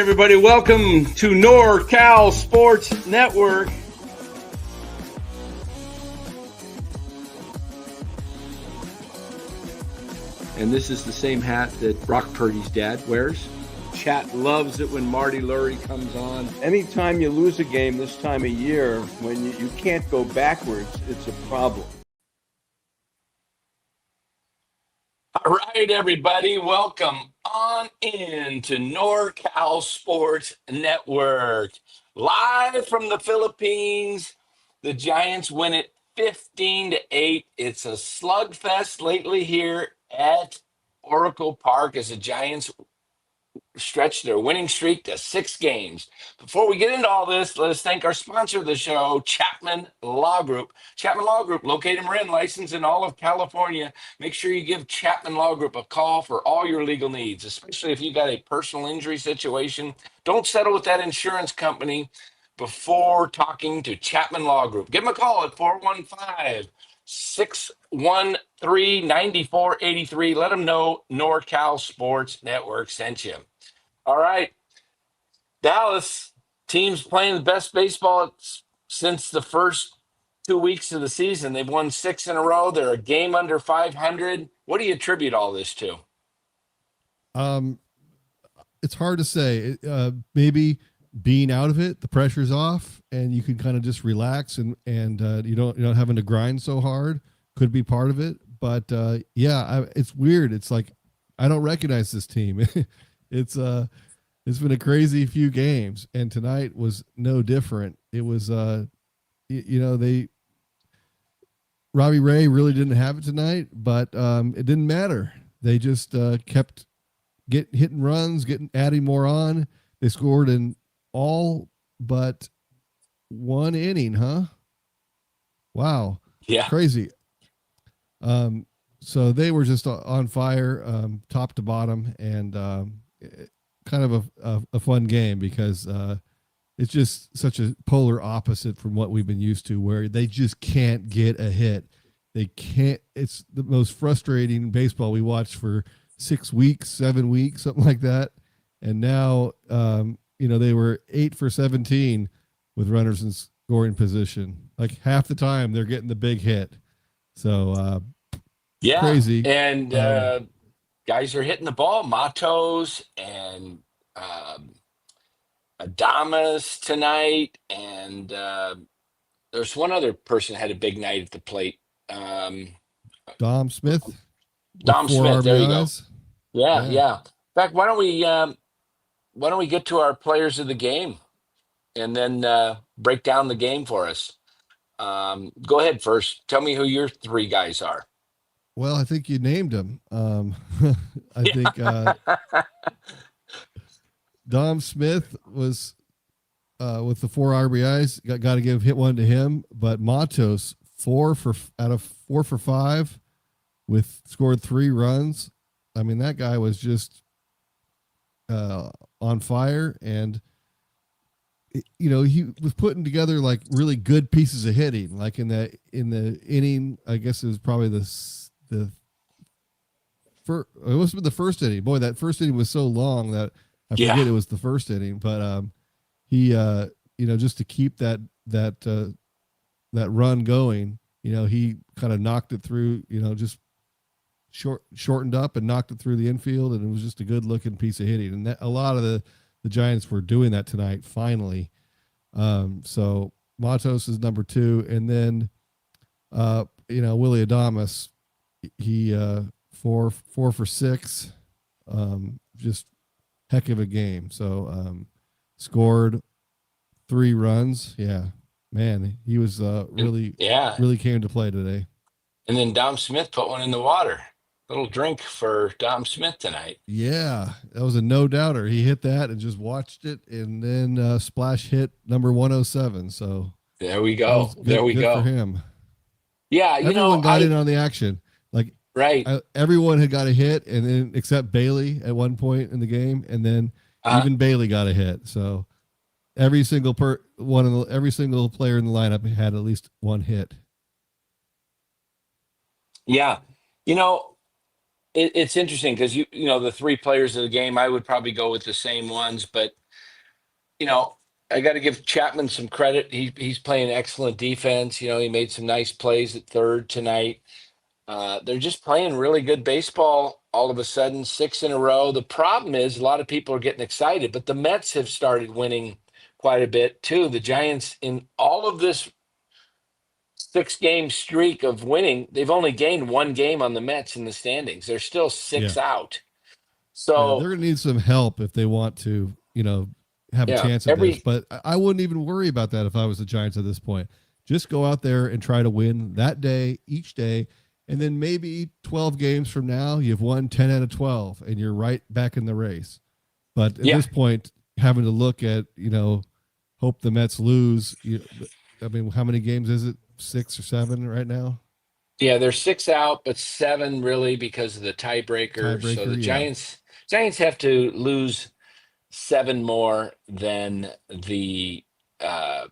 everybody. Welcome to NorCal Sports Network. And this is the same hat that Brock Purdy's dad wears. Chat loves it when Marty Lurie comes on. Anytime you lose a game this time of year, when you can't go backwards, it's a problem. All right, everybody, welcome on in to NorCal Sports Network. Live from the Philippines, the Giants win it 15-8. It's a slugfest lately here at Oracle Park as the Giants stretch their winning streak to 6 games. Before we get into all this, let us thank our sponsor of the show, Chapman Law Group. Chapman Law Group, located in Marin, licensed in all of California. Make sure you give Chapman Law Group a call for all your legal needs, especially if you've got a personal injury situation. Don't settle with that insurance company before talking to Chapman Law Group. Give them a call at 415-613-9483. Let them know NorCal Sports Network sent you. All right, Dallas, team's playing the best baseball since the first 2 weeks of the season. They've won 6 in a row. They're a game under 500. What do you attribute all this to? It's hard to say. Maybe being out of it, the pressure's off, and you can kind of just relax, and you don't having to grind so hard could be part of it. But it's weird. It's like I don't recognize this team. It's been a crazy few games, and tonight was no different. It was Robbie Ray really didn't have it tonight, but it didn't matter. They just kept hitting runs, adding more on. They scored in all but 1 inning, huh? Wow. Yeah. Crazy. So they were just on fire, top to bottom, and kind of a fun game because it's just such a polar opposite from what we've been used to, where they just can't get a hit. They can't. It's the most frustrating baseball we watched for 6 weeks, 7 weeks, something like that. And now, they were 8 for 17 with runners in scoring position. Like half the time they're getting the big hit. So, crazy. And guys are hitting the ball. Matos and Adamas tonight. And there's one other person had a big night at the plate. Dom Smith. Dom Smith. There you go. Yeah. In fact, why don't we get to our players of the game and then break down the game for us? Go ahead first. Tell me who your 3 guys are. Well, I think you named him. I think Dom Smith was with the 4 RBIs. Got to hit one to him. But Matos 4 for 5 with scored 3 runs. I mean, that guy was just on fire, and he was putting together like really good pieces of hitting. Like in the inning, I guess it was probably it must have been the first inning. Boy, that first inning was so long that I forget it was the first inning. But he just to keep that run going, he kind of knocked it through. Just shortened up and knocked it through the infield, and it was just a good looking piece of hitting. And a lot of the Giants were doing that tonight finally. So Matos is number 2, and then Willie Adames, he 4 for 6, just heck of a game. So scored 3 runs. Yeah, man, he was really came to play today. And then Dom Smith put one in the water. Little drink for Dom Smith tonight. Yeah, that was a no-doubter. He hit that and just watched it, and then splash hit number 107. So there we go. Good for him. Yeah, everyone got in on the action. Like right, everyone had got a hit, and then except Bailey at one point in the game, and then even Bailey got a hit. So every single player in the lineup had at least one hit. Yeah, it's interesting because the 3 players of the game, I would probably go with the same ones, but I got to give Chapman some credit. He's playing excellent defense. He made some nice plays at third tonight. They're just playing really good baseball all of a sudden, 6 in a row. The problem is a lot of people are getting excited, but the Mets have started winning quite a bit too. The Giants, in all of this 6-game streak of winning, they've only gained 1 game on the Mets in the standings. They're still 6 out. Yeah, So they're going to need some help if they want to, have a chance at this. But I wouldn't even worry about that if I was the Giants at this point. Just go out there and try to win that day, each day. And then maybe 12 games from now, you've won 10 out of 12 and you're right back in the race. But at this point, having to look at, hope the Mets lose. How many games is it? 6 or 7 right now? Yeah, they're 6 out, but 7 really because of the tiebreaker. So the Giants have to lose 7 more than the the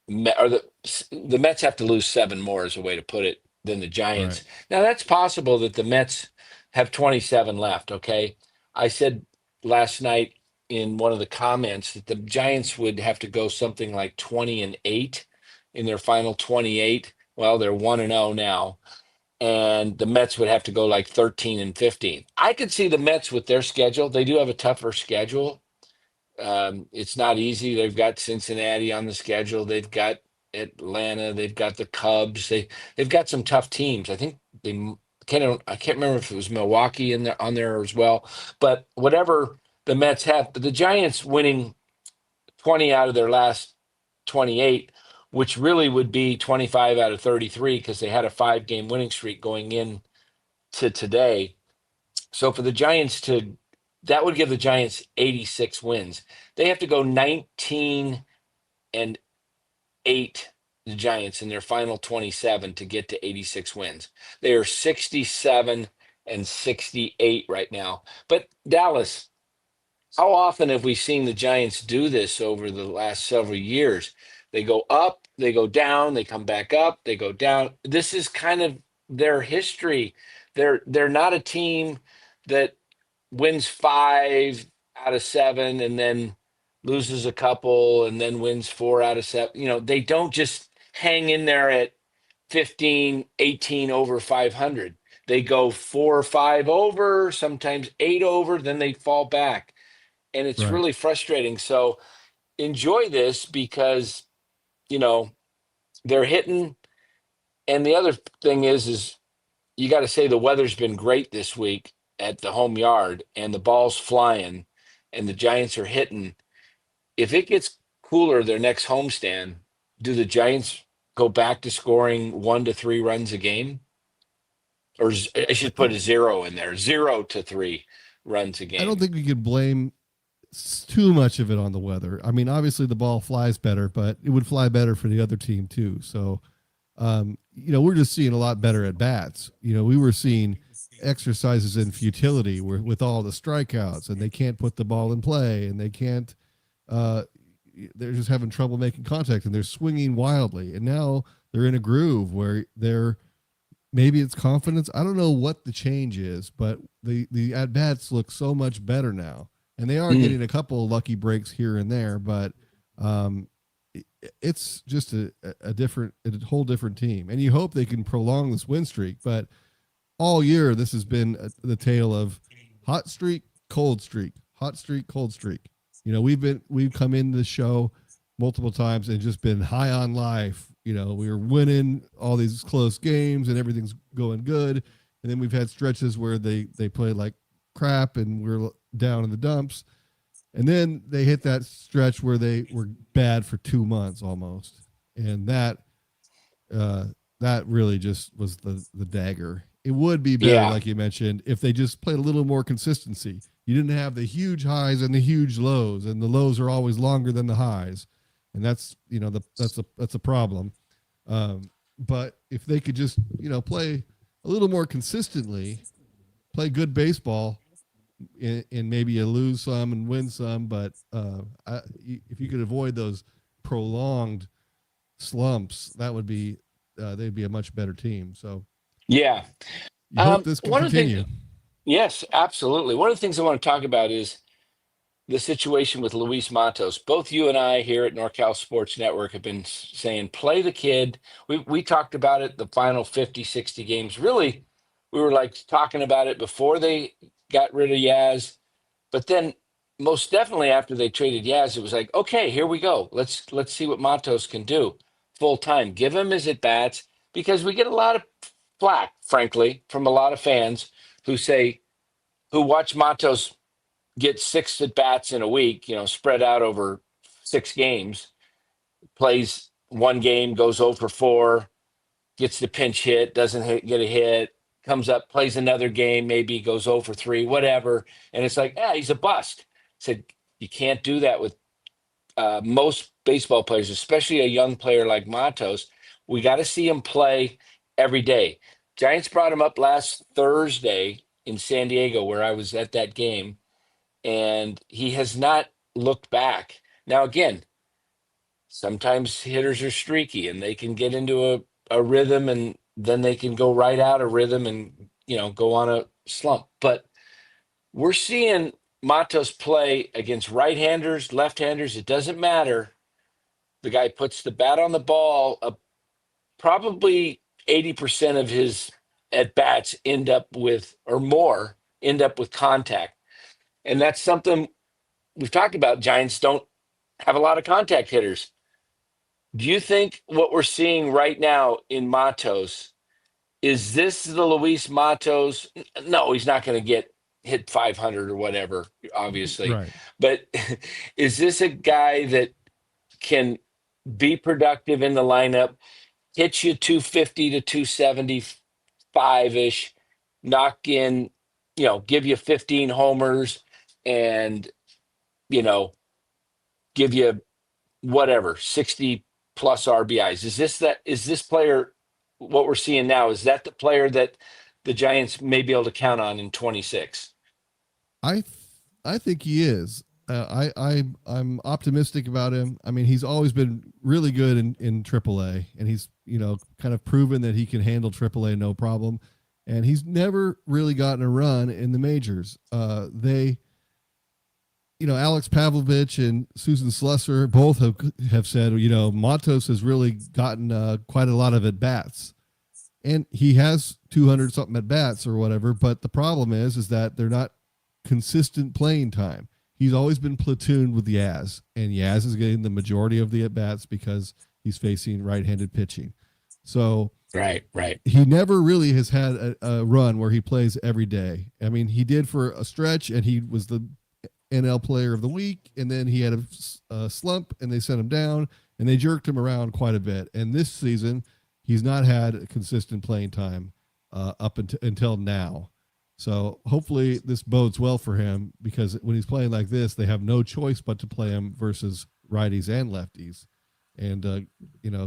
Mets have to lose 7 more is a way to put it than the Giants. Right. Now that's possible that the Mets have 27 left. Okay, I said last night in one of the comments that the Giants would have to go something like 20-8 in their final 28. Well, they're 1-0 now. And the Mets would have to go like 13-15. I could see the Mets with their schedule. They do have a tougher schedule. It's not easy. They've got Cincinnati on the schedule. They've got Atlanta. They've got the Cubs. They've got some tough teams. I think I can't remember if it was Milwaukee on there as well. But whatever the Mets have, but the Giants winning 20 out of their last 28, which really would be 25 out of 33 because they had a 5-game winning streak going in to today. So for the Giants that would give the Giants 86 wins. They have to go 19-8, the Giants, in their final 27 to get to 86 wins. They are 67-68 right now. But Dallas, how often have we seen the Giants do this over the last several years? They go up, they go down, they come back up, they go down. This is kind of their history. They're not a team that wins 5 out of 7 and then loses a couple and then wins 4 out of 7. They don't just hang in there at 15, 18 over 500. They go 4 or 5 over, sometimes 8 over, then they fall back. And it's really frustrating. So enjoy this because, they're hitting. And the other thing is you got to say the weather's been great this week at the home yard and the ball's flying and the Giants are hitting. If it gets cooler their next homestand, do the Giants go back to scoring 1 to 3 runs a game? Or I should put a 0 in there, 0 to 3 runs a game. I don't think we could blame too much of it on the weather. I mean, obviously the ball flies better, but it would fly better for the other team too. So, we're just seeing a lot better at bats. We were seeing exercises in futility with all the strikeouts, and they can't put the ball in play, and they can't. They're just having trouble making contact, and they're swinging wildly. And now they're in a groove where maybe it's confidence. I don't know what the change is, but the at bats look so much better now. And they are getting a couple of lucky breaks here and there, but it's just a whole different team. And you hope they can prolong this win streak. But all year, this has been the tale of hot streak, cold streak, hot streak, cold streak. We've come in the show multiple times and just been high on life. We were winning all these close games and everything's going good. And then we've had stretches where they play like crap and we're down in the dumps, and then they hit that stretch where they were bad for 2 months almost, and that really just was the dagger. It would be better, like you mentioned, if they just played a little more consistency. You didn't have the huge highs and the huge lows, and the lows are always longer than the highs, and that's that's a problem. But if they could just play a little more consistently, play good baseball. And maybe you lose some and win some, but if you could avoid those prolonged slumps, that would be they'd be a much better team. So you hope this can continue. Yes, absolutely. One of the things I want to talk about is the situation with Luis Matos. Both you and I here at NorCal Sports Network have been saying, play the kid. We talked about it the final 50, 60 games. Really, we were like talking about it before they got rid of Yaz. But then most definitely after they traded Yaz, it was like, okay, here we go. Let's see what Matos can do full time. Give him his at-bats, because we get a lot of flack, frankly, from a lot of fans who watch Matos get 6 at bats in a week, spread out over 6 games, plays one game, goes 0 for 4, gets the pinch hit, doesn't get a hit, comes up, plays another game, maybe goes 0 for 3, whatever. And it's like, he's a bust. Said, you can't do that with most baseball players, especially a young player like Matos. We got to see him play every day. Giants brought him up last Thursday in San Diego, where I was at that game, and he has not looked back. Now, again, sometimes hitters are streaky and they can get into a rhythm, and then they can go right out of rhythm and, go on a slump. But we're seeing Matos play against right-handers, left-handers. It doesn't matter. The guy puts the bat on the ball. Probably 80% of his at-bats end up with contact. And that's something we've talked about. Giants don't have a lot of contact hitters. Do you think what we're seeing right now in Matos, is this the Luis Matos? No, he's not going to get hit 500 or whatever, obviously. Right. But is this a guy that can be productive in the lineup, hit you 250 to 275-ish, knock in, give you 15 homers and, give you whatever, 60 plus RBIs? Is this player, what we're seeing now, is that the player that the Giants may be able to count on in 26? I think he is. I'm optimistic about him. I mean, he's always been really good in AAA, and he's kind of proven that he can handle AAA no problem. And he's never really gotten a run in the majors. Alex Pavlovich and Susan Slusser both have said, Matos has really gotten quite a lot of at bats, and he has 200 something at bats or whatever. But the problem is that they're not consistent playing time. He's always been platooned with Yaz, and Yaz is getting the majority of the at bats because he's facing right-handed pitching. So Right. he never really has had a run where he plays every day. I mean, he did for a stretch, and he was the NL Player of the Week, and then he had a slump, and they sent him down, and they jerked him around quite a bit. And this season, he's not had a consistent playing time up until now. So hopefully this bodes well for him, because when he's playing like this, they have no choice but to play him versus righties and lefties. And,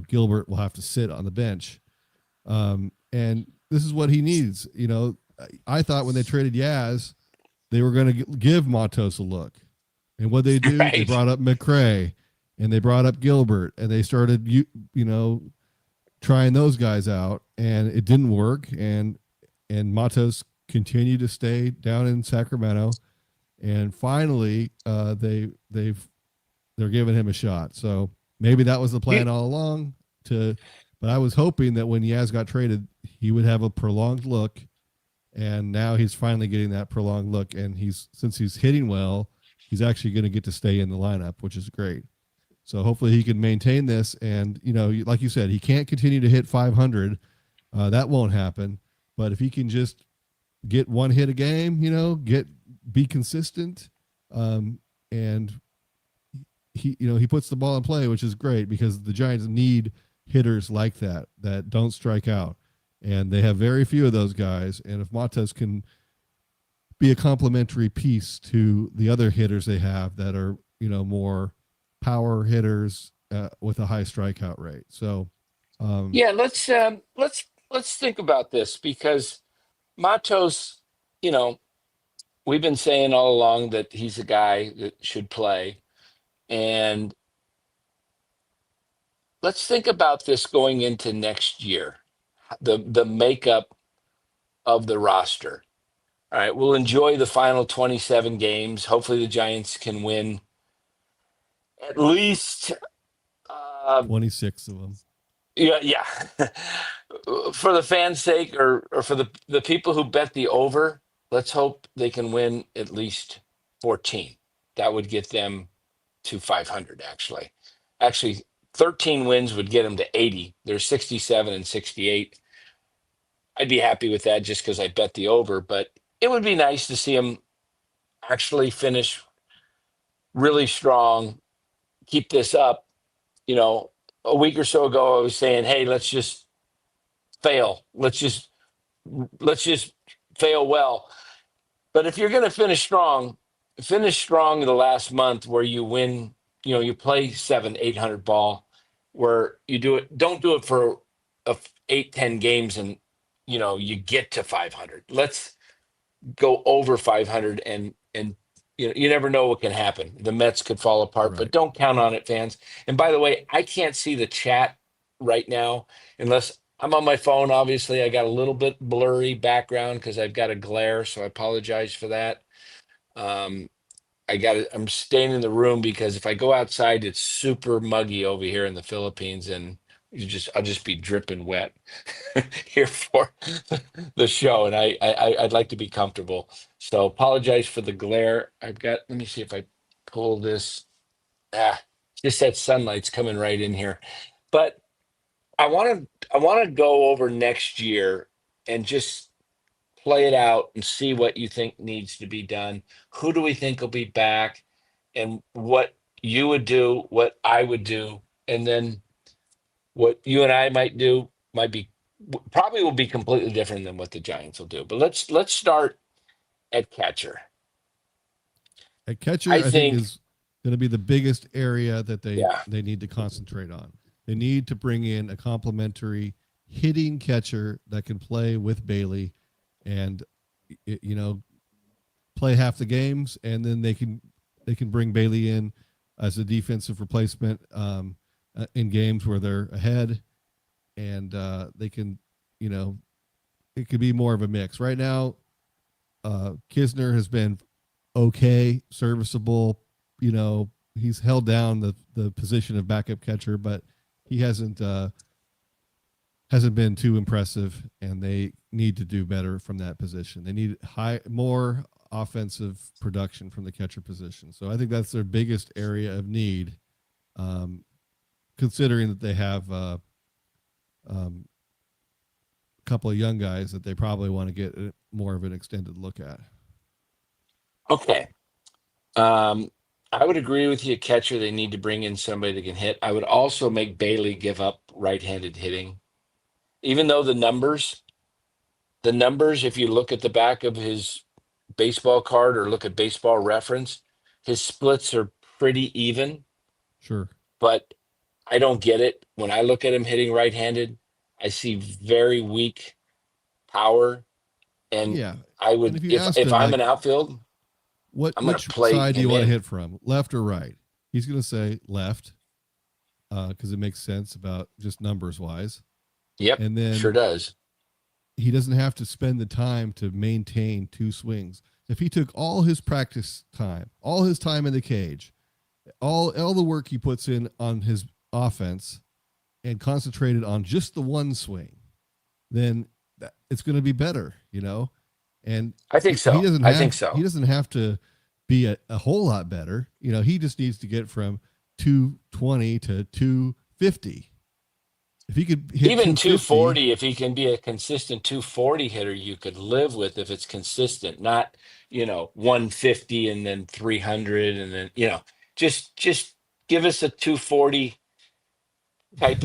Gilbert will have to sit on the bench. And this is what he needs. I thought when they traded Yaz, they were going to give Matos a look. And what they do, They brought up McRae, and they brought up Gilbert, and they started, trying those guys out, and it didn't work. And Matos continued to stay down in Sacramento, and finally they're giving him a shot. So maybe that was the plan all along. But I was hoping that when Yaz got traded, he would have a prolonged look, and now he's finally getting that prolonged look. And since he's hitting well, he's actually going to get to stay in the lineup, which is great. So hopefully he can maintain this. And like you said, he can't continue to hit 500. That won't happen. But if he can just get one hit a game, be consistent. And he puts the ball in play, which is great, because the Giants need hitters like that don't strike out. And they have very few of those guys. And if Matos can be a complementary piece to the other hitters they have that are, more power hitters with a high strikeout rate. So, let's think about this, because Matos, we've been saying all along that he's a guy that should play. And let's think about this going into next year, the makeup of the roster. All right, we'll enjoy the final 27 games. Hopefully, the Giants can win at least. 26 of them. Yeah. For the fans' sake, or for the people who bet the over, let's hope they can win at least 14. That would get them to 500. Actually, 13 wins would get them to 80. They're 67 and 68. I'd be happy with that just because I bet the over, but it would be nice to see them actually finish really strong, keep this up. A week or so ago, I was saying, hey, let's just fail. Let's just fail well. But if you're going to finish strong in the last month where you win, you play 700-800 ball, where you do it. Don't do it for 8-10 games and you get to 500. Let's go over 500 and you never know what can happen. The Mets could fall apart, but Right. don't count on it, fans. And by the way, I can't see the chat right now unless I'm on my phone. Obviously, I got a little bit blurry background because I've got a glare, so I apologize for that. Um, I'm staying in the room because if I go outside, it's super muggy over here in the Philippines, and I'll just be dripping wet here for the show, and I'd like to be comfortable. So apologize for the glare. Let me see if I pull this. Just that sunlight's coming right in here. But I want to go over next year and just play it out and see what you think needs to be done. Who do we think will be back, and what you would do, what I would do, and then what you and I might do probably will be completely different than what the Giants will do. But let's start at catcher. At catcher, I I think think, is going to be the biggest area that yeah, they need to concentrate on. They need to bring in a complementary hitting catcher that can play with Bailey, and play half the games, and then they can bring Bailey in as a defensive replacement in games where they're ahead, and they can, it could be more of a mix. Right now, Kisner has been okay, serviceable. He's held down the position of backup catcher, but he hasn't been too impressive, and they need to do better from that position. They need more offensive production from the catcher position. So I think that's their biggest area of need, considering that they have a couple of young guys that they probably want to get more of an extended look at. okay. I would agree with you, catcher. They need to bring in somebody that can hit. I would also make Bailey give up right-handed hitting, even though the numbers, if you look at the back of his baseball card or look at Baseball Reference, his splits are pretty even, Sure. but I don't get it. When I look at him hitting right-handed, I see very weak power, and Yeah. I And would if you if asked if him, I'm like, an outfield, I'm going to which play side do you him want to in. hit from, left or right? He's going to say left, because it makes sense about just numbers wise. Yep, And sure then does. he doesn't have to spend the time to maintain two swings. If he took all his practice time, all his time in the cage, all the work he puts in on his offense, and concentrated on just the one swing, then it's going to be better, And I think he so. doesn't I think have so. to be a whole lot better. He just needs to get from 220 to 250. If he could hit Even 250, 240, if he can be a consistent 240 hitter, you could live with if it's consistent, not 150 and then 300 and then just give us a 240 type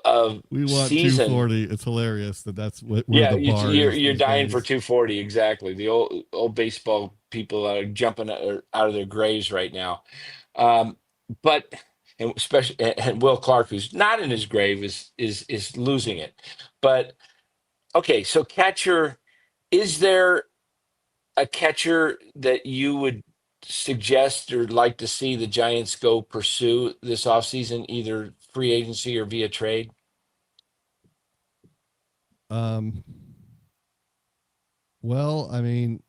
of we want season. 240. It's hilarious that's where Yeah, the bar is you're these dying for days. 240 exactly. The old baseball people are jumping out of their graves right now. Um, but and especially and Will Clark, who's not in his grave, is losing it. But okay, so catcher, is there a catcher that you would suggest or like to see the Giants go pursue this offseason, either free agency or via trade? Um, Well, I mean,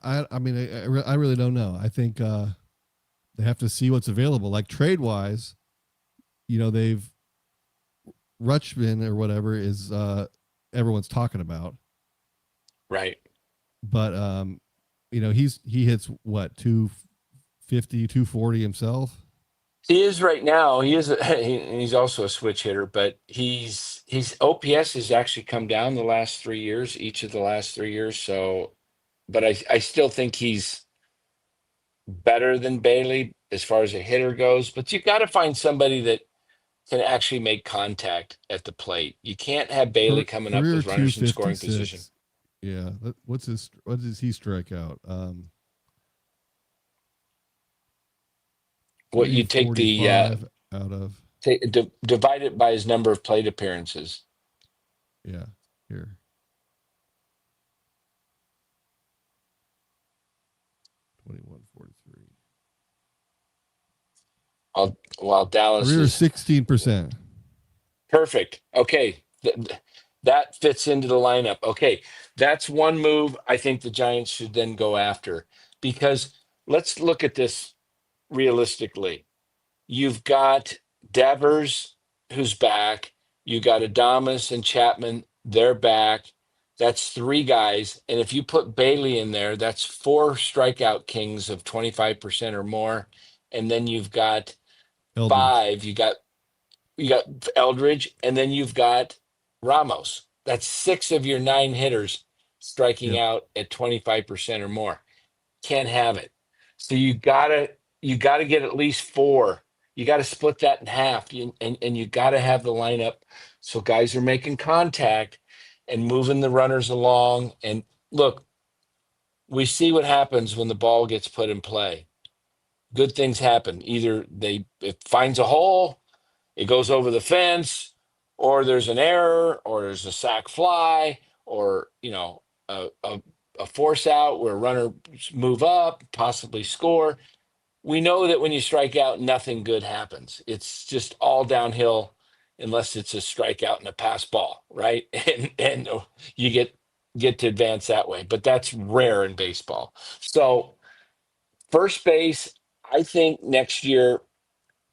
I really don't know. I think they have to see what's available. Like trade wise, they've Rutschman or whatever is everyone's talking about, Right. but he hits what 250, 240 himself. He is right now. He is. He's also a switch hitter, but his OPS has actually come down the last 3 years, each of the last 3 years. So, but I still think he's better than Bailey as far as a hitter goes. But you got to find somebody that can actually make contact at the plate. You can't have Bailey coming up Career with runners in scoring position. 256. Yeah, what does he strike out? What you take the 345 out of divide it by his number of plate appearances. Yeah, here. $21.43. While Dallas Career is 16%. perfect. Okay. That fits into the lineup. Okay. That's one move I think the Giants should then go after, because let's look at this realistically. You've got Devers, who's back. You got Adames and Chapman, they're back. That's three guys. And if you put Bailey in there, that's four strikeout kings of 25% or more. And then you've got Eldridge. five. You got Eldridge, and then you've got Ramos. That's six of your nine hitters striking out at 25% or more. Can't have it. So you gotta get at least four. You got to split that in half, and you got to have the lineup so guys are making contact and moving the runners along. And look, we see what happens when the ball gets put in play. Good things happen. Either it finds a hole, it goes over the fence, or there's an error, or there's a sac fly, or a force out where runners move up, possibly score. We know that when you strike out, nothing good happens. It's just all downhill unless it's a strikeout and a pass ball, right? And you get to advance that way, but that's rare in baseball. So first base, I think next year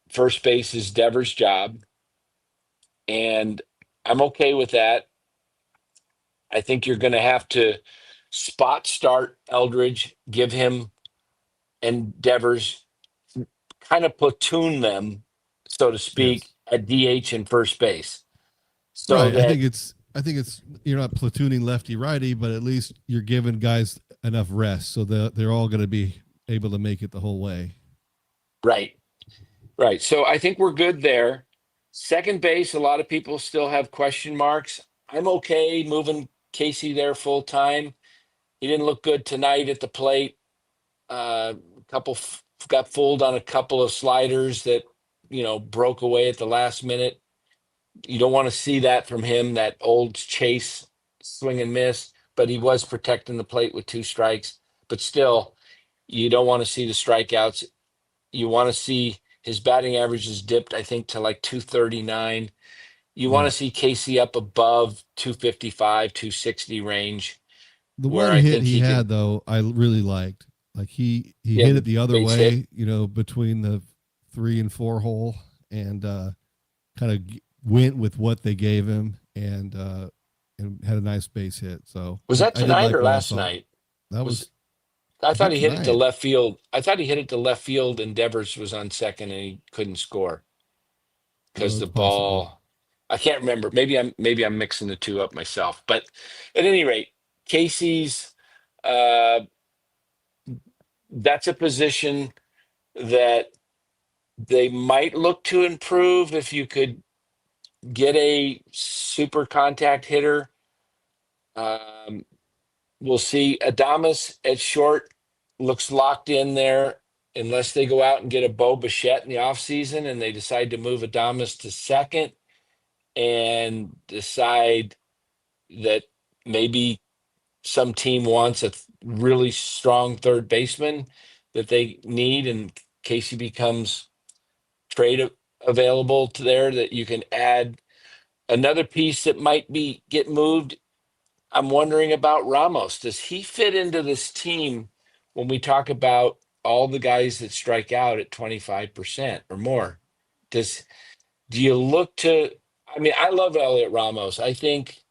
first base is Devers' job, and I'm okay with that. I think you're going to have to spot start Eldridge, give him and Devers, kind of platoon them, so to speak, Yes. at DH and first base. So Right. that I think it's you're not platooning lefty righty, but at least you're giving guys enough rest so that they're all going to be able to make it the whole way. right. Right. So I think we're good there. Second base, a lot of people still have question marks. I'm okay moving Casey there full time. He didn't look good tonight at the plate. Got fooled on a couple of sliders that broke away at the last minute. You don't want to see that from him, that old chase swing and miss, but he was protecting the plate with two strikes. But still, you don't want to see the strikeouts. You want to see his batting average is dipped, I think, to like 239. You want Yeah. to see Casey up above 255, 260 range, The where one I hit think he he had could. though, I really liked. Like he Yeah, hit the it the other base hit. way, between the 3 and 4 hole, and kind of went with what they gave him, and had a nice base hit. So Was that I did tonight like or what I last saw. night? That Was was, I I thought think, he hit it to tonight. left field. I thought he hit it to left field, and Devers was on second, and he couldn't score because the It's possible. ball. I can't remember. Maybe I'm mixing the two up myself. But at any rate, Casey's. Uh, that's a position that they might look to improve if you could get a super contact hitter. Um, we'll see. Adamas at short looks locked in there unless they go out and get a Bo Bichette in the offseason and they decide to move Adamas to second and decide that maybe some team wants a really strong third baseman that they need, and Casey becomes available to there, that you can add another piece that might be get moved I'm wondering about Ramos. Does he fit into this team when we talk about all the guys that strike out at 25% or more? Do you look to, I mean, I love Elliot Ramos. I think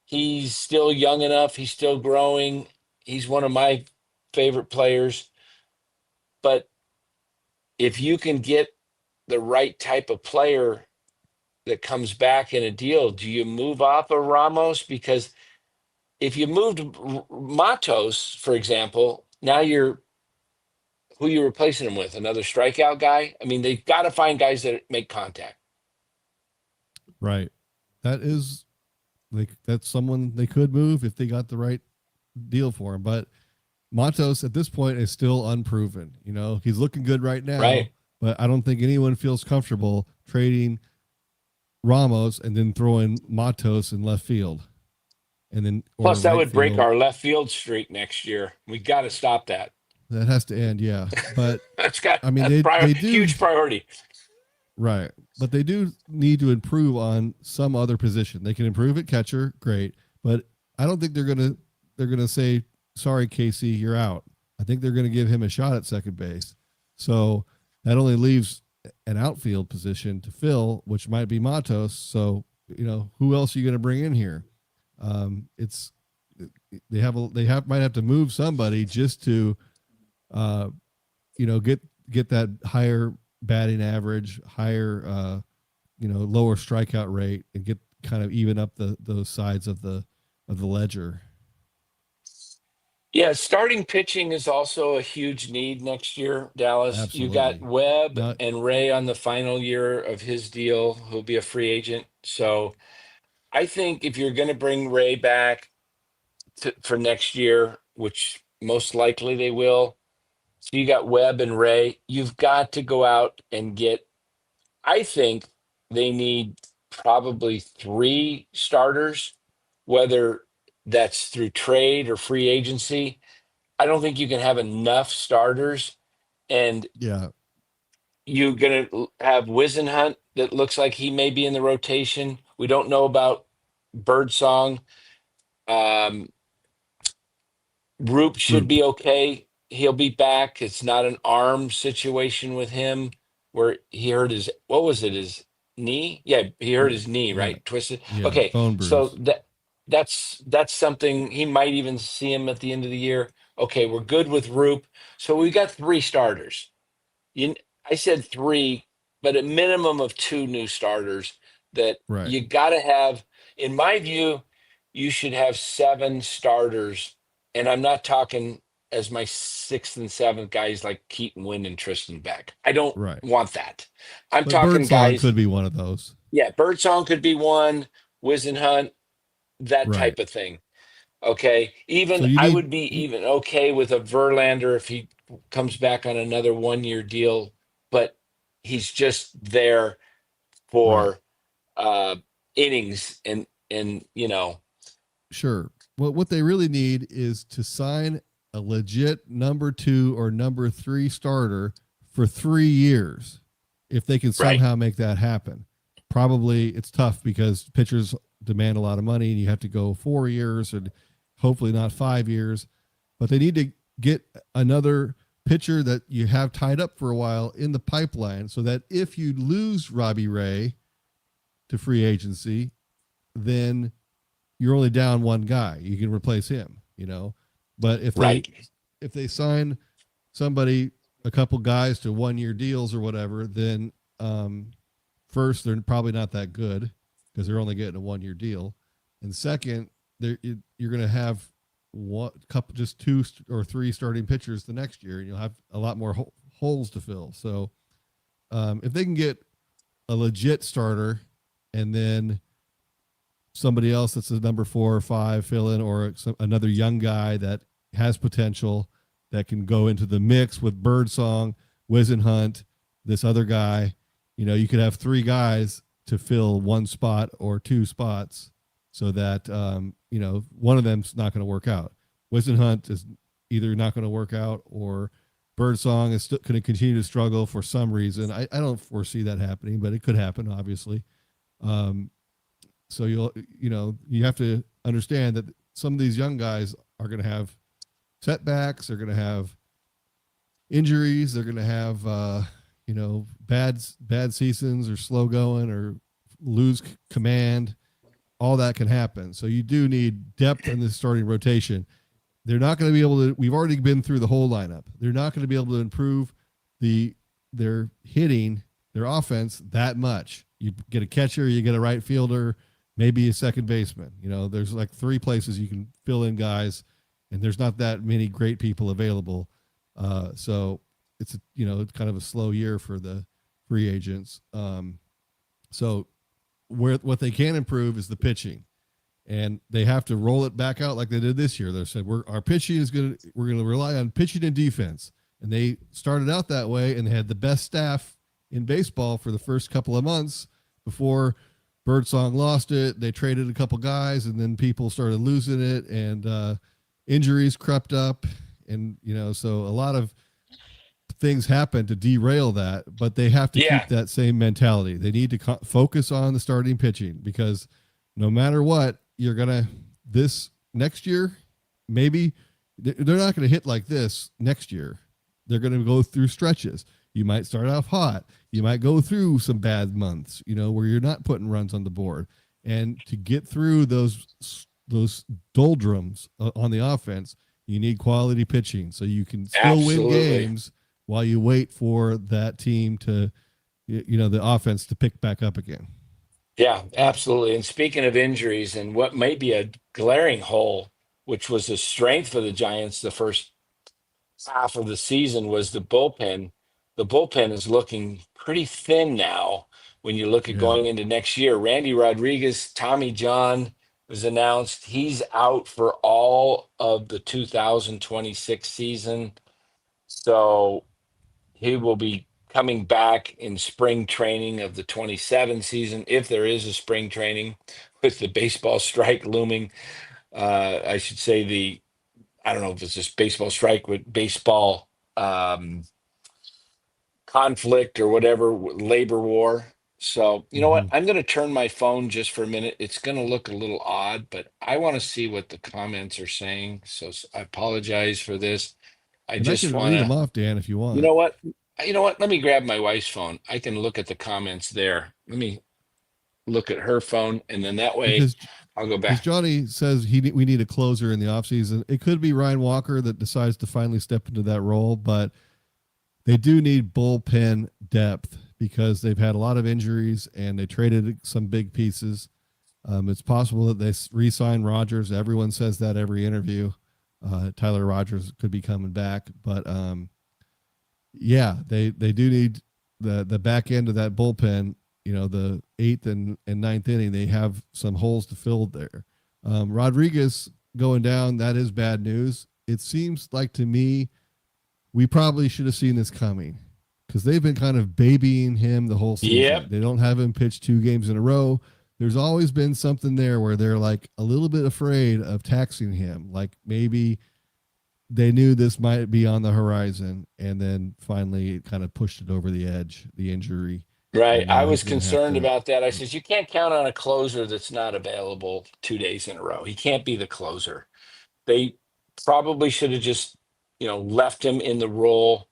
he's still young enough. He's still growing. He's one of my favorite players. But if you can get the right type of player that comes back in a deal, do you move off of Ramos? Because if you moved Matos, for example, now who you replacing him with? Another strikeout guy? I mean, they've got to find guys that make contact. Right. That is that's someone they could move if they got the right deal for him. But Matos at this point is still unproven. You know, he's looking good right now, Right. but I don't think anyone feels comfortable trading Ramos and then throwing Matos in left field. And then Plus, that right would break field. our left field streak next year. We got to stop that. That has to end, yeah. But That's they do huge priority. right, but they do need to improve on some other position. They can improve at catcher, great, but I don't think they're gonna say, sorry, Casey, you're out. I think they're gonna give him a shot at second base. So that only leaves an outfield position to fill, which might be Matos. So who else are you gonna bring in here? It's they might have to move somebody just to get that higher batting average, higher lower strikeout rate, and get kind of even up those sides of the ledger. Yeah, starting pitching is also a huge need next year, Dallas. Absolutely. You got Webb and Ray on the final year of his deal, who'll be a free agent. So I think if you're going to bring Ray back for next year, which most likely they will, so you got Webb and Ray, you've got to go out and get, I think they need probably 3 starters, whether that's through trade or free agency. I don't think you can have enough starters. And Yeah, you're going to have Wisenhunt that looks like he may be in the rotation. We don't know about Birdsong. Roop should be okay. He'll be back. It's not an arm situation with him where he hurt his knee? Yeah, he hurt his knee, right? Yeah. Twisted. Yeah, Okay. bone bruise. So that's something he might even see him at the end of the year. Okay, we're good with Roop. So we got 3 starters. I said 3, but a minimum of 2 new starters that Right. you got to have. In my view, you should have 7 starters. And I'm not talking as my 6th and 7th guys like Keaton Wynn and Tristan Beck. I don't want that. I'm talking Birdsong guys. could be one of those. Yeah, Birdsong could be one. Wisenhunt, that type of thing. Okay. I would be even okay with a Verlander if he comes back on another 1-year deal, but he's just there for innings and Sure. Well, what they really need is to sign a legit number 2 or number 3 starter for 3 years. If they can somehow make that happen. Probably it's tough because pitchers demand a lot of money and you have to go 4 years and hopefully not 5 years, but they need to get another pitcher that you have tied up for a while in the pipeline so that if you lose Robbie Ray to free agency, then you're only down one guy. You can replace him, but if they sign somebody, a couple guys to 1-year deals or whatever, then first, they're probably not that good because they're only getting a 1-year deal. And second, you're going to have just 2 or 3 starting pitchers the next year, and you'll have a lot more holes to fill. So if they can get a legit starter and then somebody else that's a number 4 or 5 fill in, or another young guy that has potential that can go into the mix with Birdsong, Wisenhunt, this other guy, you could have 3 guys to fill 1 spot or 2 spots so that, one of them's not going to work out. Wisenhunt is either not going to work out or Birdsong is still going to continue to struggle for some reason. I don't foresee that happening, but it could happen, obviously. So you have to understand that some of these young guys are going to have setbacks. They're going to have injuries. They're going to have, bad seasons or slow going or lose command. All that can happen. So you do need depth in the starting rotation. They're not going to be able to, we've already been through the whole lineup. They're not going to be able to improve their hitting, their offense that much. You get a catcher, you get a right fielder, maybe a second baseman. There's like 3 places you can fill in guys, and there's not that many great people available. So it's kind of a slow year for the free agents. So what they can improve is the pitching, and they have to roll it back out like they did this year. They said our pitching we're going to rely on pitching and defense, and they started out that way, and they had the best staff in baseball for the first couple of months before Birdsong lost it. They traded a couple guys, and then people started losing it, and injuries crept up, and so a lot of things happen to derail that, but they have to keep that same mentality. They need to focus on the starting pitching, because no matter what, you're gonna this next year, maybe they're not going to hit like this next year. They're going to go through stretches. You might start off hot. You might go through some bad months, where you're not putting runs on the board. And to get through those doldrums on the offense, you need quality pitching so you can still win games while you wait for that team to, the offense to pick back up again. Yeah, absolutely. And speaking of injuries, and what may be a glaring hole, which was a strength for the Giants the first half of the season, was the bullpen. The bullpen is looking pretty thin now when you look at going into next year. Randy Rodriguez, Tommy John was announced. He's out for all of the 2026 season. So he will be coming back in spring training of the 27 season, if there is a spring training, with the baseball strike looming. I should say I don't know if it's just baseball strike with baseball conflict or whatever, labor war. So, you know what? I'm going to turn my phone just for a minute. It's going to look a little odd, but I want to see what the comments are saying. So I apologize for this. I just want to read to them off, Dan, if you want. You know what? Let me grab my wife's phone. I can look at the comments there. Let me look at her phone, and then that way I'll go back. Johnny says we need a closer in the offseason. It could be Ryan Walker that decides to finally step into that role, but they do need bullpen depth because they've had a lot of injuries and they traded some big pieces. It's possible that they re-sign Rogers. Everyone says that every interview. Tyler Rogers could be coming back, but they do need the back end of that bullpen. The 8th and 9th inning, they have some holes to fill there. Rodriguez going down, that is bad news. It seems like to me, we probably should have seen this coming because they've been kind of babying him the whole season. Yep. They don't have him pitch 2 games in a row. There's always been something there where they're like a little bit afraid of taxing him. Like maybe they knew this might be on the horizon, and then finally it kind of pushed it over the edge, the injury. Right. I was concerned about that. I says, you can't count on a closer that's not available 2 days in a row. He can't be the closer. They probably should have just, left him in the role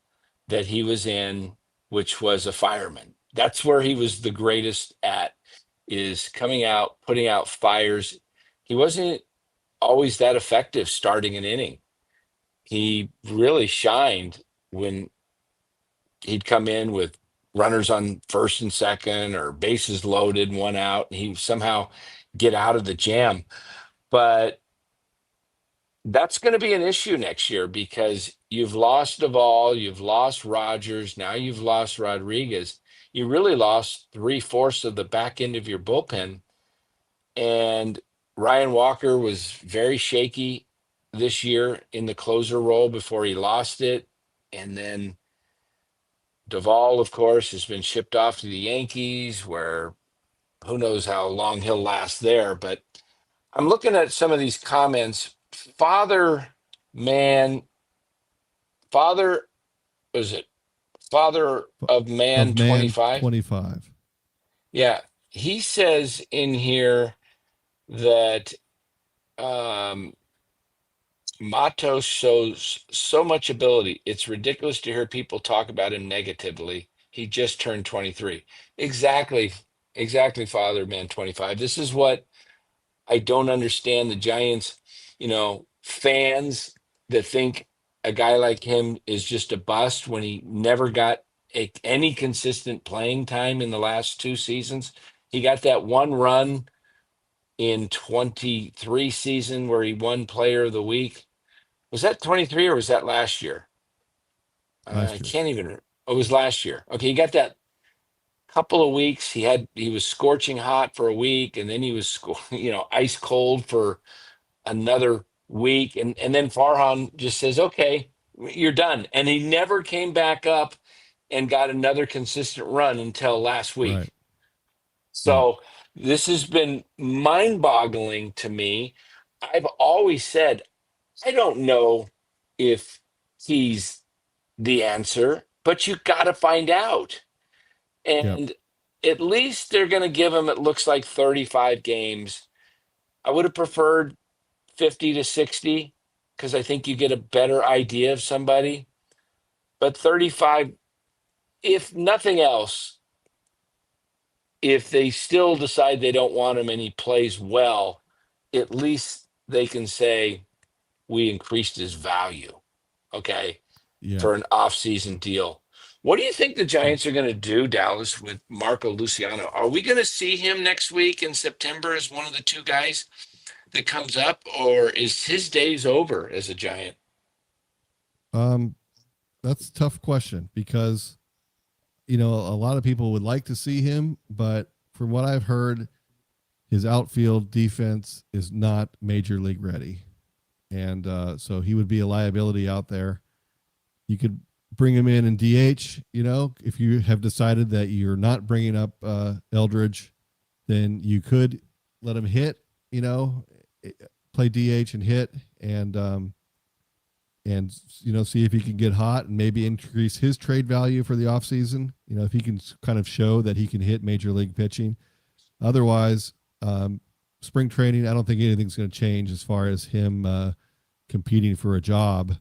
that he was in, which was a fireman. That's where he was the greatest at, is coming out, putting out fires. He wasn't always that effective starting an inning. He really shined when he'd come in with runners on first and second or bases loaded, 1 out, and he somehow get out of the jam. But that's going to be an issue next year because you've lost Duvall, you've lost Rogers, now you've lost Rodriguez. You really lost 3/4 of the back end of your bullpen. And Ryan Walker was very shaky this year in the closer role before he lost it. And then Duvall, of course, has been shipped off to the Yankees, where who knows how long he'll last there. But I'm looking at some of these comments. Father of Man 25? 25. Yeah. He says in here that Matos shows so much ability. It's ridiculous to hear people talk about him negatively. He just turned 23. Exactly. Exactly, Father Man 25. This is what I don't understand. The Giants, fans that think a guy like him is just a bust when he never got any consistent playing time in the last two seasons. He got that one run in 23 season where he won Player of the Week. Was that 23 or was that last year? I last year. can't even. Oh, it was last year. Okay, he got that couple of weeks. He was scorching hot for a week, and then he was ice cold for another week, and then Farhan just says, "Okay, you're done," and he never came back up and got another consistent run until last week. Right. Yeah. So this has been mind-boggling to me. I've always said I don't know if he's the answer, but you got to find out. Yep. And at least they're going to give him, it looks like 35 games. I would have preferred 50 to 60 because I think you get a better idea of somebody. But 35, if nothing else, if they still decide they don't want him and he plays well, at least they can say we increased his value. Okay. Yeah. For an off-season deal. What do you think the Giants are going to do, Dallas, with Marco Luciano? Are we going to see him next week in September as one of the two guys that comes up, or is his days over as a Giant? That's a tough question because a lot of people would like to see him, but from what I've heard, his outfield defense is not major league ready. And so he would be a liability out there. You could bring him in DH, if you have decided that you're not bringing up Eldridge, then you could let him hit, play DH and hit and see if he can get hot and maybe increase his trade value for the offseason. If he can kind of show that he can hit major league pitching. Otherwise, spring training, I don't think anything's going to change as far as him competing for a job.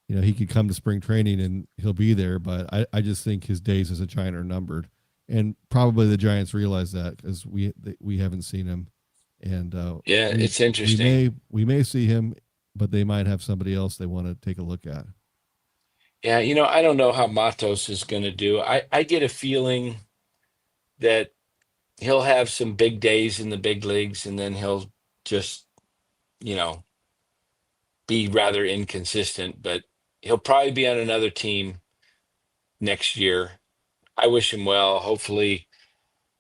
He could come to spring training and he'll be there, but I just think his days as a Giant are numbered. And probably the Giants realize that because we haven't seen him. And it's interesting. We may see him, but they might have somebody else they want to take a look at. Yeah, I don't know how Matos is going to do. I get a feeling that he'll have some big days in the big leagues, and then he'll just, be rather inconsistent, but he'll probably be on another team next year. I wish him well. Hopefully,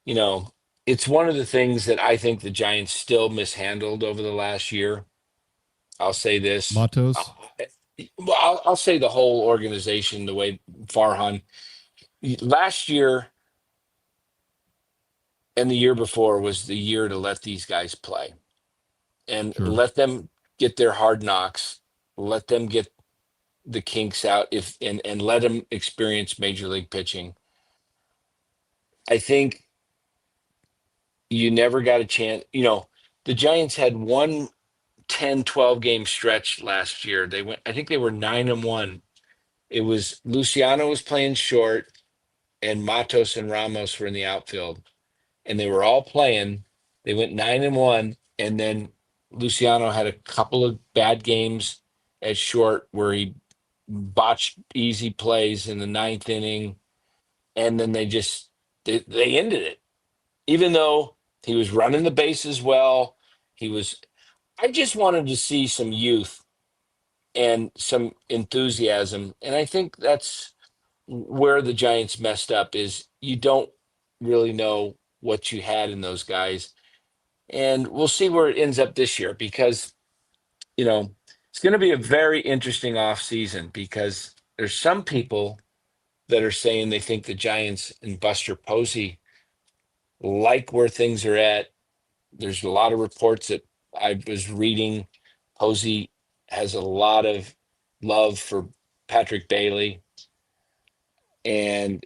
it's one of the things that I think the Giants still mishandled over the last year. I'll say this. Matos, I'll say the whole organization, the way Farhan last year and the year before was the year to let these guys play and sure. let them get their hard knocks, let them get the kinks out and let them experience major league pitching. I think you never got a chance. The Giants had one 10-12 game stretch last year. I think they were 9-1. It was Luciano was playing short and Matos and Ramos were in the outfield and they were all playing. They went 9-1 and then Luciano had a couple of bad games at short where he botched easy plays in the ninth inning. And then they ended it, even though he was running the bases well. I just wanted to see some youth and some enthusiasm. And I think that's where the Giants messed up is you don't really know what you had in those guys. And we'll see where it ends up this year because, it's going to be a very interesting offseason because there's some people that are saying they think the Giants and Buster Posey like where things are at. There's a lot of reports that I was reading. Posey has a lot of love for Patrick Bailey. And,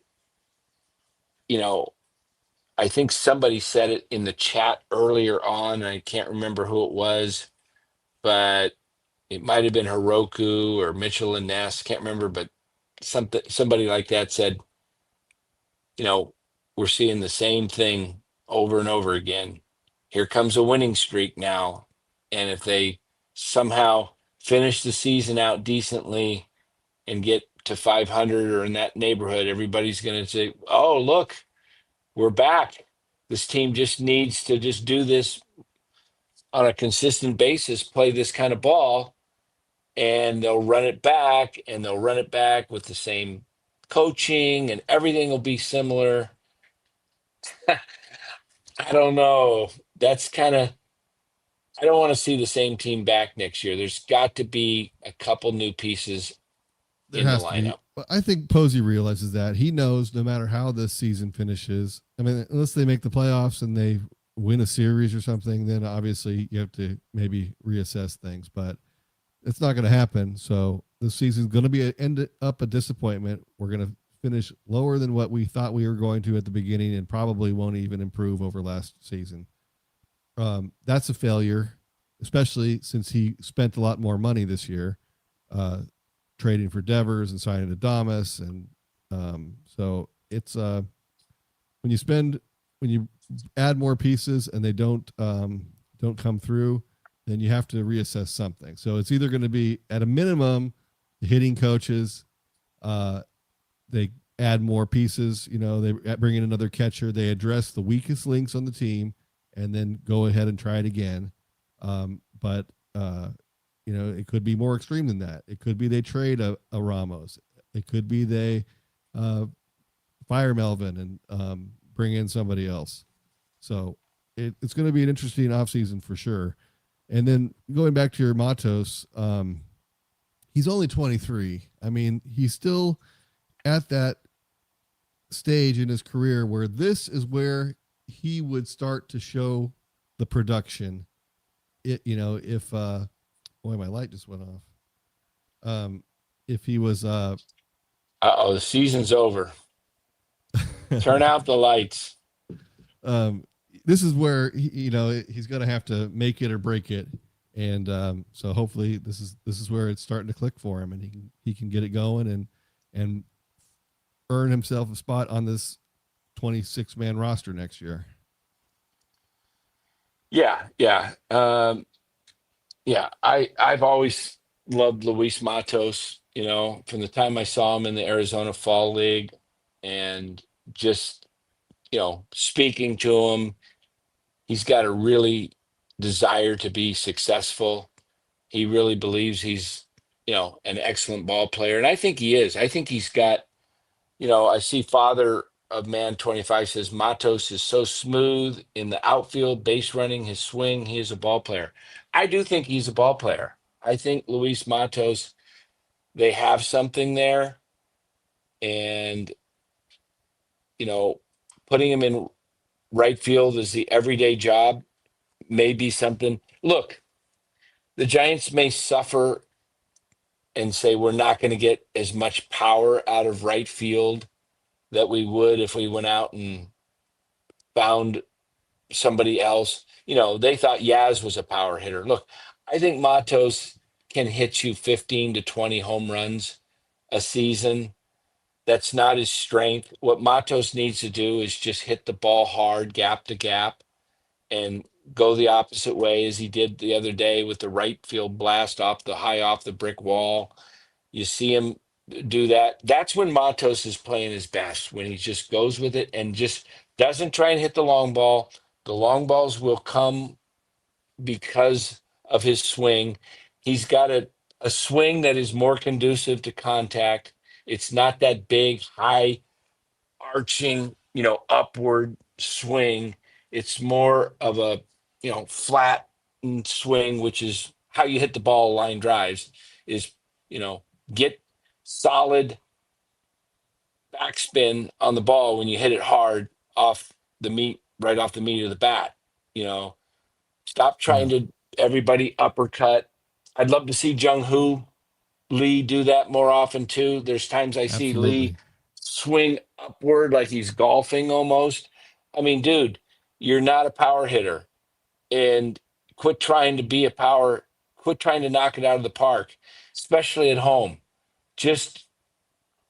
I think somebody said it in the chat earlier on, and I can't remember who it was, but it might have been Heroku or Mitchell and Ness. Can't remember, but somebody like that said, we're seeing the same thing over and over again. Here comes a winning streak now. And if they somehow finish the season out decently and get to 500 or in that neighborhood, everybody's going to say, oh, look, we're back. This team just needs to just do this on a consistent basis, play this kind of ball, and they'll run it back, and they'll run it back with the same coaching, and everything will be similar. I don't know. That's kind of, I don't want to see the same team back next year. There's got to be a couple new pieces There in the has to be. lineup. But I think Posey realizes that. He knows no matter how this season finishes, I mean, unless they make the playoffs and they win a series or something, then obviously you have to maybe reassess things. But it's not going to happen. So the season's going to be end up a disappointment. We're going to finish lower than what we thought we were going to at the beginning, and probably won't even improve over last season. That's a failure, especially since he spent a lot more money this year, trading for Devers and signing Adames. And so it's when you add more pieces and they don't come through, then you have to reassess something. So it's either going to be, at a minimum, the hitting coaches, they add more pieces, they bring in another catcher, they address the weakest links on the team, and then go ahead and try it again. But it could be more extreme than that. It could be they trade a Ramos. It could be they fire Melvin and bring in somebody else. So it's going to be an interesting offseason for sure. And then going back to your Matos, he's only 23. I mean, he's still at that stage in his career where this is where he would start to show the production. If boy, my light just went off. If he was The season's over. Turn out the lights. This is where he's going to have to make it or break it, and so hopefully this is where it's starting to click for him, and he can get it going and earn himself a spot on this 26-man roster next year. Yeah. I've always loved Luis Matos, from the time I saw him in the Arizona Fall League, and just, speaking to him, he's got a really desire to be successful. He really believes he's, an excellent ball player. And I think he is. I think he's got, I see Father of Man 25 says Matos is so smooth in the outfield, base running, his swing. He is a ball player. I do think he's a ball player. I think Luis Matos, they have something there. And, putting him in right field is the everyday job, may be something. Look, the Giants may suffer and say we're not going to get as much power out of right field that we would if we went out and found somebody else. They thought Yaz was a power hitter. Look, I think Matos can hit you 15 to 20 home runs a season. That's not his strength. What Matos needs to do is just hit the ball hard, gap to gap, and go the opposite way, as he did the other day with the right field blast off the brick wall. You see him do that. That's when Matos is playing his best, when he just goes with it and just doesn't try and hit the long ball. The long balls will come because of his swing. He's got a swing that is more conducive to contact. It's not that big, high arching, upward swing. It's more of a, flat swing, which is how you hit the ball line drives, is, get solid backspin on the ball when you hit it hard right off the meat of the bat. Stop trying to everybody uppercut. I'd love to see Jung-Hoo Lee do that more often too. There's times I see Absolutely. Lee swing upward like he's golfing almost. I mean, dude, you're not a power hitter, and quit trying to be a power quit trying to knock it out of the park, especially at home. Just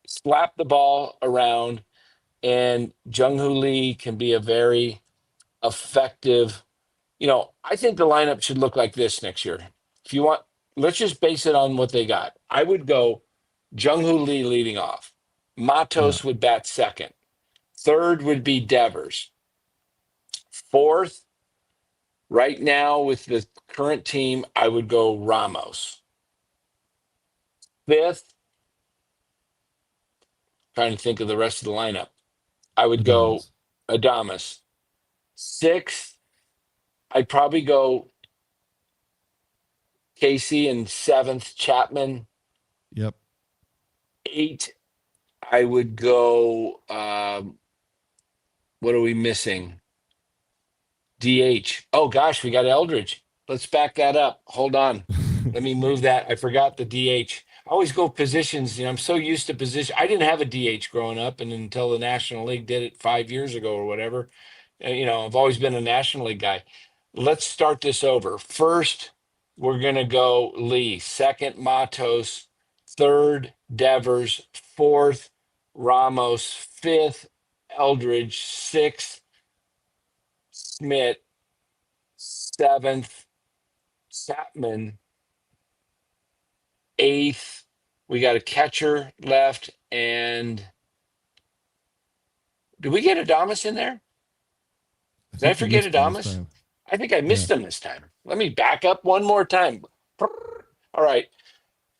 slap the ball around, and Jung-Hoo Lee can be a very effective. I think the lineup should look like this next year. If you want, let's just base it on what they got. I would go Jung-Hoo Lee leading off. Matos would bat second. Third would be Devers. Fourth, right now with the current team, I would go Ramos. Fifth, trying to think of the rest of the lineup, I would go Adames. Sixth, I'd probably go Casey, and seventh, Chapman. Yep. Eight, I would go, what are we missing? DH. Oh, gosh, we got Eldridge. Let's back that up. Hold on. Let me move that. I forgot the DH. I always go positions. I'm so used to position. I didn't have a DH growing up, and until the National League did it 5 years ago or whatever. I've always been a National League guy. Let's start this over. First, we're going to go Lee. Second, Matos. Third, Devers. Fourth, Ramos. Fifth, Eldridge. Sixth, Smith. Seventh, Chapman. Eighth, we got a catcher left. And did we get Adames in there? Did I forget Adames? I think I missed him this time. Let me back up one more time. All right.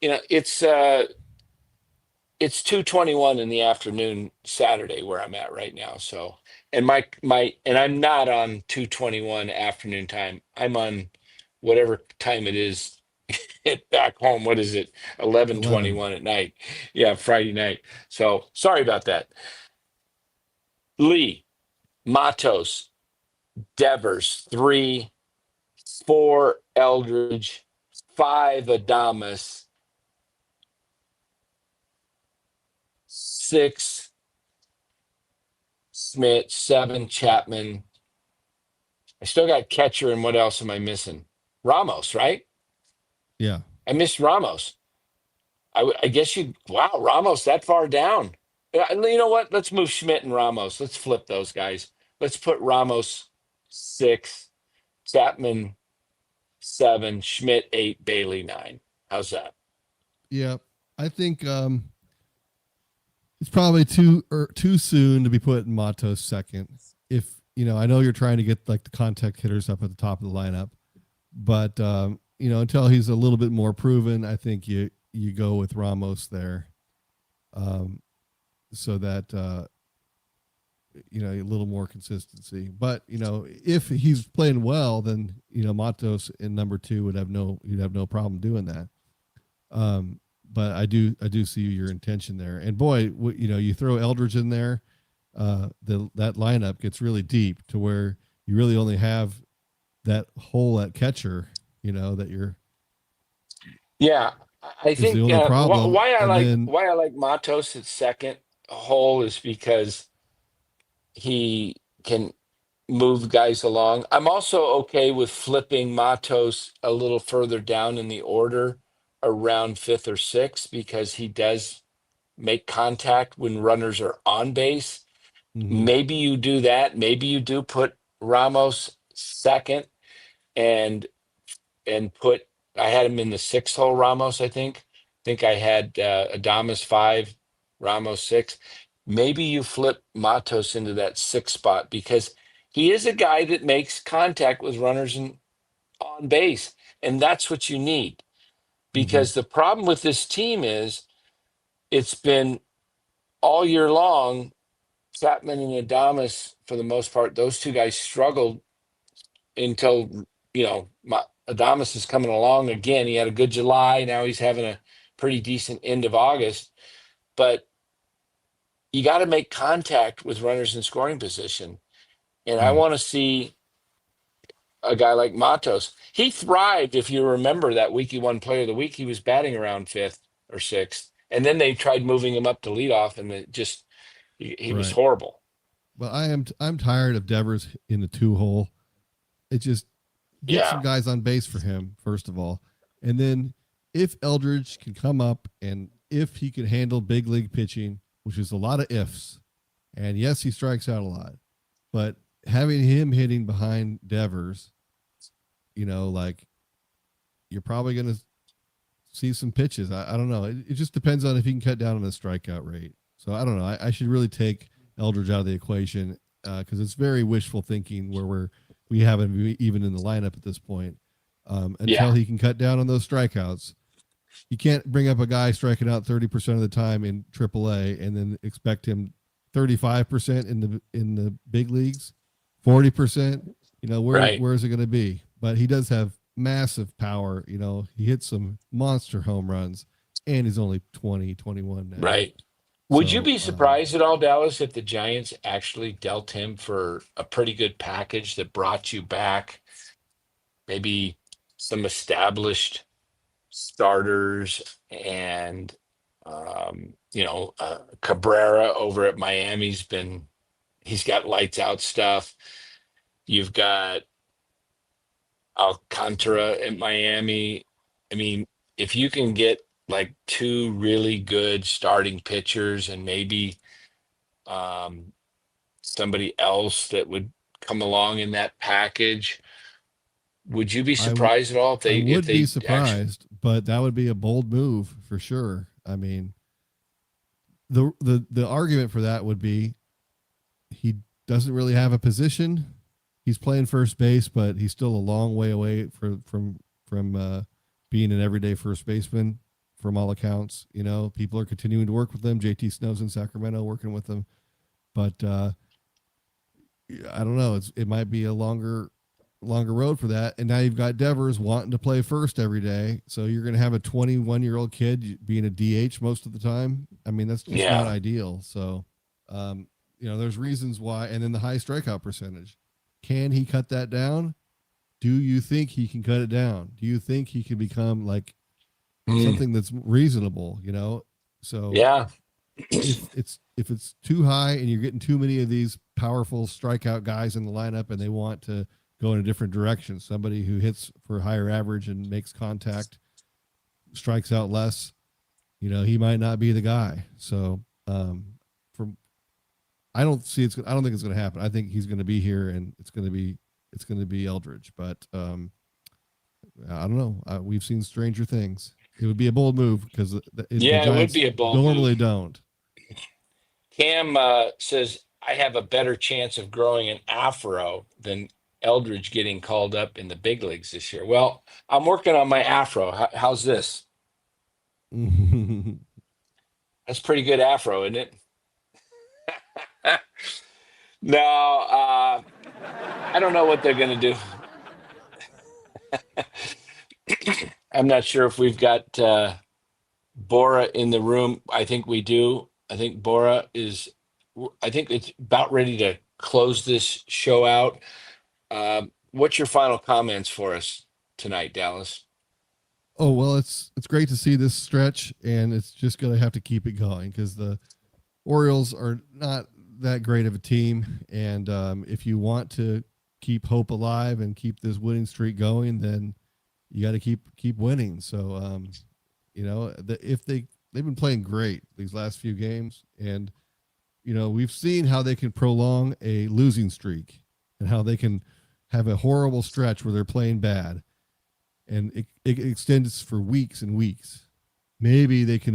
It's 2:21 in the afternoon Saturday where I'm at right now. So, and I'm not on 2:21 afternoon time. I'm on whatever time it is back home. What is it? 11:21 at night. Yeah, Friday night. So sorry about that. Lee, Matos, Devers, 3, 4, Eldridge, 5, Adames, 6, Smith, 7, Chapman. I still got catcher, and what else am I missing? Ramos, right? Yeah. I missed Ramos. I guess wow, Ramos that far down. You know what? Let's move Schmidt and Ramos. Let's flip those guys. Let's put Ramos 6, Chapman 7, Schmidt 8, Bailey 9. How's that? Yeah, I think it's probably too soon to be putting Matos second. If I know you're trying to get like the contact hitters up at the top of the lineup, but until he's a little bit more proven, I think you go with Ramos there, so that a little more consistency. But if he's playing well, then Matos in number 2 you'd have no problem doing that. But I do see your intention there. And boy, you throw Eldridge in there, that lineup gets really deep to where you really only have that hole at catcher. That you're. Yeah, I think the only problem. why I like Matos at second hole is because he can move guys along. I'm also okay with flipping Matos a little further down in the order, around 5th or 6th, because he does make contact when runners are on base. Mm-hmm. Maybe you do that. Maybe you do put Ramos second and put, I had him in the 6th hole, Ramos, I think I had Adames 5, Ramos 6. Maybe you flip Matos into that 6th spot because he is a guy that makes contact with runners on base. And that's what you need. Because the problem with this team is it's been all year long, Chapman and Adames, for the most part, those two guys struggled until, Adames is coming along again. He had a good July. Now he's having a pretty decent end of August. But you got to make contact with runners in scoring position. And I want to see a guy like Matos. He thrived, if you remember that week he won Player of the Week. He was batting around 5th or 6th. And then they tried moving him up to leadoff, and he was horrible. Well, I'm tired of Devers in the 2 hole. It just get some guys on base for him, first of all. And then if Eldridge can come up and if he can handle big league pitching, which is a lot of ifs, and yes, he strikes out a lot, but having him hitting behind Devers, like you're probably going to see some pitches. I don't know. It just depends on if he can cut down on the strikeout rate. So I don't know. I should really take Eldridge out of the equation because it's very wishful thinking where we haven't even in the lineup at this point until he can cut down on those strikeouts. You can't bring up a guy striking out 30% of the time in AAA and then expect him 35% in the big leagues, 40%. Where is it going to be? But he does have massive power. He hits some monster home runs, and he's only 20, 21 now. Right. Would you be surprised at all, Dallas, if the Giants actually dealt him for a pretty good package that brought you back maybe some established starters and, Cabrera over at Miami's he's got lights out stuff. You've got Alcantara at Miami. I mean, if you can get like two really good starting pitchers and maybe somebody else that would come along in that package, would you be surprised at all if they would be surprised, but that would be a bold move for sure. I mean, the argument for that would be he doesn't really have a position. He's playing first base, but he's still a long way away from being an everyday first baseman from all accounts. People are continuing to work with him. JT Snow's in Sacramento working with him, but I don't know. It might be a longer road for that. And now you've got Devers wanting to play first every day. So you're going to have a 21-year-old kid being a DH most of the time. I mean, that's just not ideal. So, there's reasons why. And then the high strikeout percentage. Can he cut that down? Do you think he can cut it down? Do you think he can become like something that's reasonable, So if it's too high and you're getting too many of these powerful strikeout guys in the lineup and they want to go in a different direction, somebody who hits for higher average and makes contact, strikes out less, he might not be the guy. So I don't think it's going to happen. I think he's going to be here and it's going to be Eldridge, but I don't know. We've seen stranger things. It would be a bold move because it would be a bold normally move. Don't. Cam says, I have a better chance of growing an afro than Eldridge getting called up in the big leagues this year. Well, I'm working on my afro. How's this? That's pretty good afro, isn't it? No, I don't know what they're going to do. I'm not sure if we've got Bora in the room. I think we do. I think it's about ready to close this show out. What's your final comments for us tonight, Dallas? Oh, well, it's great to see this stretch, and it's just going to have to keep it going because the Orioles are not that great of a team. And if you want to keep hope alive and keep this winning streak going, then you got to keep winning. So, if they've been playing great these last few games, and we've seen how they can prolong a losing streak and how they can have a horrible stretch where they're playing bad, and it extends for weeks and weeks. Maybe they can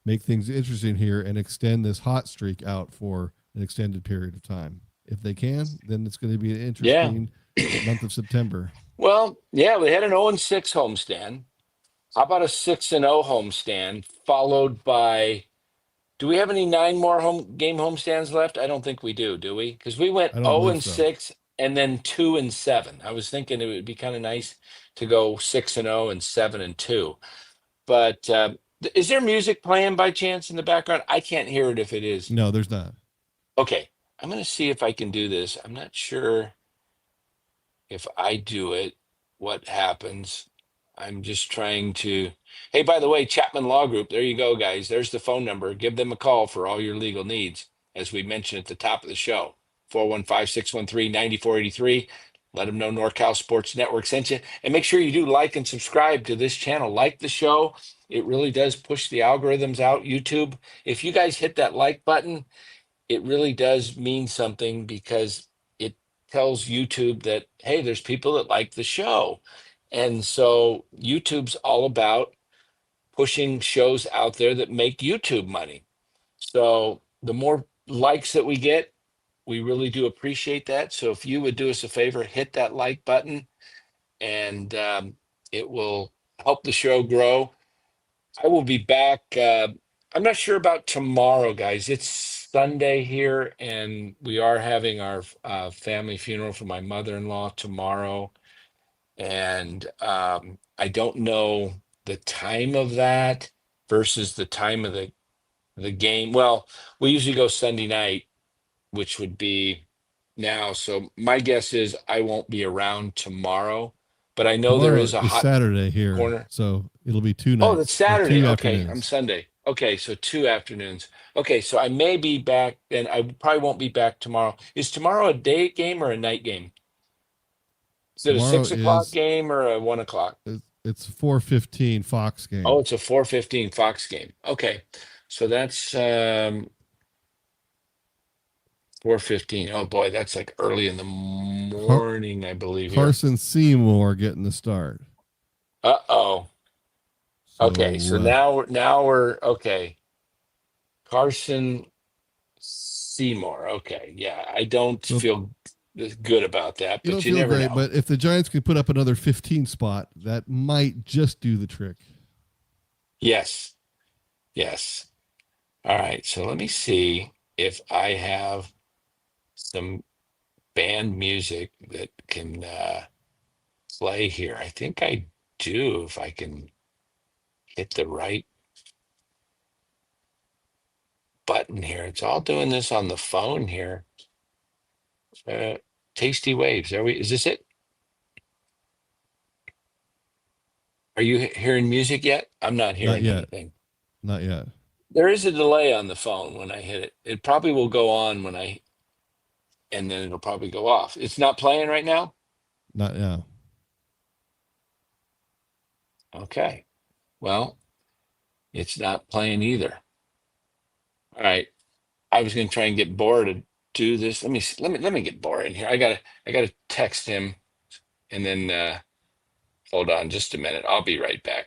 make things interesting here and extend this hot streak out for an extended period of time. If they can, then it's going to be an interesting month of September. Well, yeah, we had an 0-6 homestand. How about a 6-0 homestand followed by? Do we have any 9 more homestands left? I don't think we do we? Because we went 0-6 and then 2-7. I was thinking it would be kind of nice to go 6-0 and 7-2. But is there music playing by chance in the background? I can't hear it if it is. No, there's not. Okay, I'm going to see if I can do this. I'm not sure if I do it, what happens. I'm just trying to. Hey, by the way, Chapman Law Group, there you go, guys. There's the phone number. Give them a call for all your legal needs, as we mentioned at the top of the show. 415-613-9483. Let them know NorCal Sports Network sent you. And make sure you do like and subscribe to this channel. Like the show. It really does push the algorithms out. YouTube, if you guys hit that like button, it really does mean something because it tells YouTube that, hey, there's people that like the show. And so YouTube's all about pushing shows out there that make YouTube money. So the more likes that we get, we really do appreciate that. So if you would do us a favor, hit that like button, and it will help the show grow. I will be back. I'm not sure about tomorrow, guys. It's Sunday here, and we are having our family funeral for my mother-in-law tomorrow. And I don't know the time of that versus the time of the game. Well, we usually go Sunday night, which would be now. So my guess is I won't be around tomorrow, but I know there Tomorrow is a is hot Saturday here, corner. so it'll be 2 Oh, nights. that's or Saturday. 2 Okay, afternoons. I'm Sunday. Okay, so 2 afternoons. Okay, so I may be back, and I probably won't be back tomorrow. Is tomorrow a day game or a night game? Is it a Tomorrow 6 o'clock is game or a 1 o'clock? it's 4:15 Fox game. Oh, it's a 4:15 Fox game. Okay, so that's 4:15. Oh boy, that's like early in the morning, I believe. Here. Carson Seymour getting the start. Uh-oh. So, Okay, so now we're okay. Carson Seymour. Okay, yeah, I don't feel good about that, you but don't you feel never great. know. But if the Giants could put up another 15 spot, that might just do the trick. Yes, yes. All right, so let me see if I have some band music that can play here. I think I do if I can hit the right button here. It's all doing this on the phone here. Tasty Waves. Is this it? Are you hearing music yet? I'm not Not hearing yet. anything. Not yet. There is a delay on the phone when I hit it. It probably will go on and then it'll probably go off. It's not playing right now? Not now. Okay. Well, it's not playing either. All right. I was going to try and get Bora to do this. Let me get Bora in here. I gotta text him, and then hold on just a minute. I'll be right back.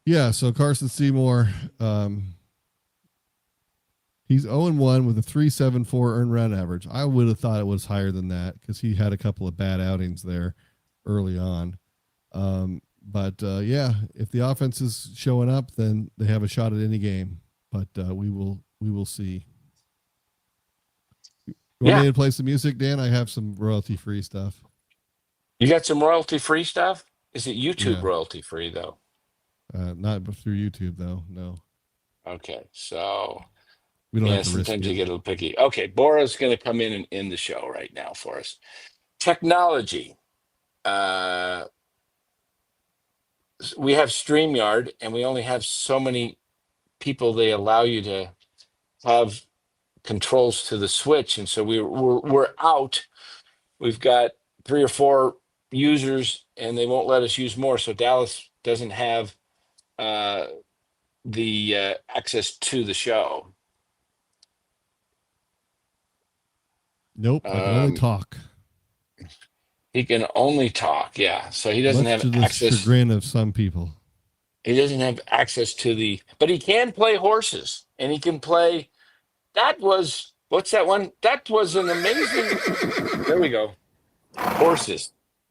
Yeah. So Carson Seymour, he's 0-1 with a 3.74 earned run average. I would have thought it was higher than that because he had a couple of bad outings there early on. But yeah, if the offense is showing up, then they have a shot at any game. But we will see. You want me to play some music, Dan? I have some royalty-free stuff. You got some royalty-free stuff? Is it YouTube Yeah. royalty-free though? Not through YouTube though. No. Okay, so We don't have to risk sometimes it. you get a little picky. Okay, Bora's going to come in and end the show right now for us. Technology. We have StreamYard, and we only have so many people they allow you to have controls to the switch, and so we're out. We've got 3 or 4 users, and they won't let us use more. So Dallas doesn't have the access to the show. Nope. I can only talk. He can only talk. Yeah, so he doesn't Much have to the access. chagrin of some people. He doesn't have access to but he can play horses, and he can play. What's that one? That was an amazing. There we go. Horses.